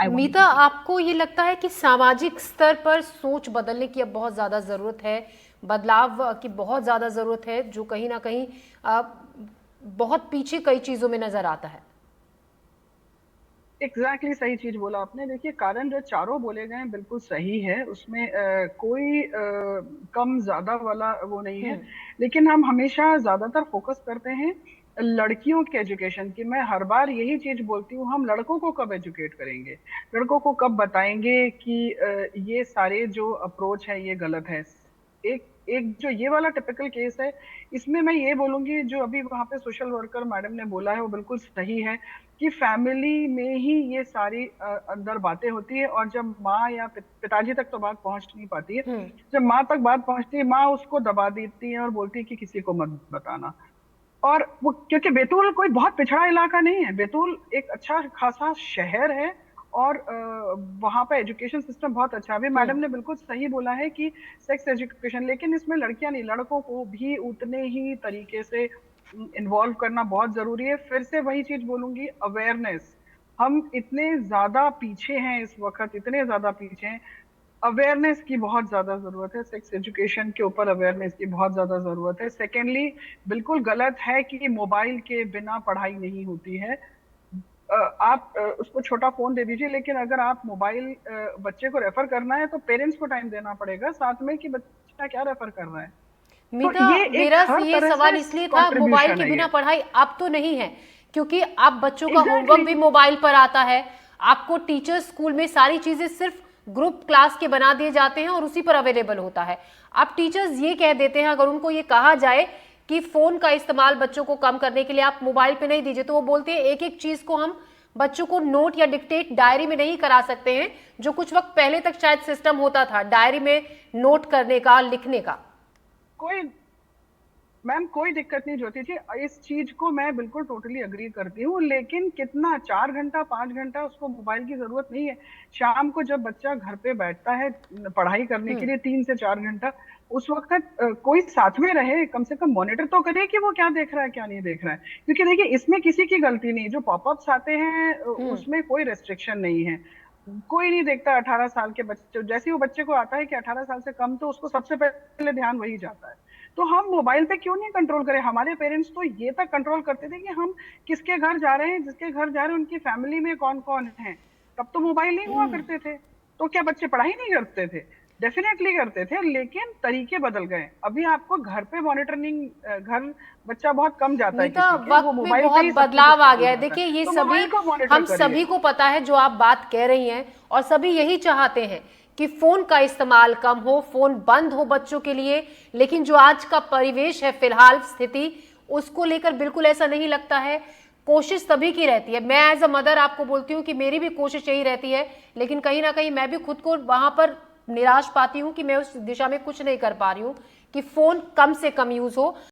I want मीता, आपको ये लगता है कि सामाजिक स्तर पर सोच बदलने की अब बहुत ज़्यादा ज़रूरत है, बदलाव की बहुत ज़्यादा ज़रूरत है, जो कहीं ना कहीं अ, बहुत पीछे कई चीज़ों में नज़र आता है? सही चीज बोला आपने। देखिए, कारण जो चारों बोले गए हैं बिल्कुल सही है, उसमें कोई कम ज्यादा वाला वो नहीं है। हम्म। लेकिन हम हमेशा ज्यादातर फोकस करते हैं लड़कियों के एजुकेशन की। मैं हर बार यही चीज बोलती हूँ, हम लड़कों को कब एजुकेट करेंगे, लड़कों को कब बताएंगे कि ये सारे जो अप्रोच है ये गलत है। एक एक जो ये वाला टिपिकल केस है, इसमें मैं ये बोलूंगी, जो अभी वहां पे सोशल वर्कर मैडम ने बोला है वो बिल्कुल सही है, कि फैमिली में ही ये सारी अंदर बातें होती है। और जब माँ या पिताजी तक तो बात पहुंच नहीं पाती है, हम्म। जब माँ तक बात पहुंचती है, माँ उसको दबा देती है और बोलती है कि किसी को मत बताना। और वो, क्योंकि बैतूल कोई बहुत पिछड़ा इलाका नहीं है, बैतूल एक अच्छा खासा शहर है। और वहां पे एजुकेशन सिस्टम बहुत अच्छा है। अभी हम्म। मैडम ने बिल्कुल सही बोला है कि सेक्स एजुकेशन, लेकिन इसमें लड़कियां नहीं, लड़कों को भी उतने ही तरीके से इन्वॉल्व करना बहुत जरूरी है। फिर से वही चीज बोलूंगी, अवेयरनेस। हम इतने ज्यादा पीछे हैं इस वक्त, इतने ज्यादा पीछे हैं। अवेयरनेस की बहुत ज्यादा जरूरत है, सेक्स एजुकेशन के ऊपर अवेयरनेस की बहुत ज्यादा जरूरत है। सेकेंडली, बिल्कुल गलत है कि मोबाइल के बिना पढ़ाई नहीं होती है। आप उसको छोटा फोन दे दीजिए, लेकिन अगर आप मोबाइल बच्चे को रेफर करना है तो पेरेंट्स को टाइम देना पड़ेगा साथ में, कि बच्चा क्या रेफर कर रहा है। तो मीता, ये एक मेरा हर ये तरह सवाल से इसलिए था, मोबाइल कंट्रीब्यूशन के है बिना ये। पढ़ाई अब तो नहीं है, क्योंकि अब बच्चों का होमवर्क एग्जैक्टली भी मोबाइल पर आता है। आपको टीचर स्कूल में सारी चीजें सिर्फ ग्रुप क्लास के बना दिए जाते हैं और उसी पर अवेलेबल होता है। अब टीचर्स ये कह देते हैं, अगर उनको ये कहा जाए कि फोन का इस्तेमाल बच्चों को कम करने के लिए आप मोबाइल पे नहीं दीजिए, तो वो बोलते हैं एक एक चीज को हम बच्चों को नोट या डिक्टेट डायरी में नहीं करा सकते हैं, जो कुछ वक्त पहले तक शायद सिस्टम होता था डायरी में नोट करने का, लिखने का। कोई, मैम कोई दिक्कत नहीं होती थी, इस चीज को मैं बिल्कुल टोटली अग्री करती हूँ। लेकिन कितना, 4 घंटा 5 घंटा उसको मोबाइल की जरूरत नहीं है। शाम को जब बच्चा घर पे बैठता है पढ़ाई करने के हम्म। लिए 3 से 4 घंटा, उस वक्त कोई साथ में रहे, कम से कम मॉनिटर तो करे कि वो क्या देख रहा है क्या नहीं देख रहा है। क्योंकि देखिए, इसमें किसी की गलती नहीं। जो पॉपअप्स आते हैं हम्म। उसमें कोई रेस्ट्रिक्शन नहीं है। कोई नहीं देखता 18 साल के बच्चे, जैसे ही वो बच्चे को आता है कि 18 साल से कम, तो उसको सबसे पहले ध्यान वही जाता है। तो हम मोबाइल पे क्यों नहीं कंट्रोल करें? हमारे पेरेंट्स तो ये तक कंट्रोल करते थे कि हम किसके घर जा रहे हैं, जिसके घर जा रहे हैं उनकी फैमिली में कौन कौन है। तब तो मोबाइल नहीं हुआ करते थे। तो क्या बच्चे पढ़ाई नहीं करते थे? डेफिनेटली करते थे, लेकिन तरीके बदल गए। अभी आपको घर पे मॉनिटरिंग, घर बच्चा बहुत कम जाता है मीता, किसी के, वो वक्त में मोबाइल पे बहुत ही सब कुछ बदलाव उसको आ मिल गया है। जाता है। देखिए, ये तो सभी मोबाइल को मॉनिटर हम करिए। सभी को पता है जो आप बात कह रही हैं, और सभी यही चाहते हैं कि फोन का इस्तेमाल कम हो, फोन बंद हो बच्चों के लिए। लेकिन जो आज का परिवेश है, फिलहाल स्थिति, उसको लेकर बिल्कुल ऐसा नहीं लगता है। कोशिश सभी की रहती है, मैं एज अ मदर आपको बोलती हूँ कि मेरी भी कोशिश यही रहती है, लेकिन कहीं ना कहीं मैं भी खुद को वहां पर निराश पाती हूँ कि मैं उस दिशा में कुछ नहीं कर पा रही हूँ कि फोन कम से कम यूज हो।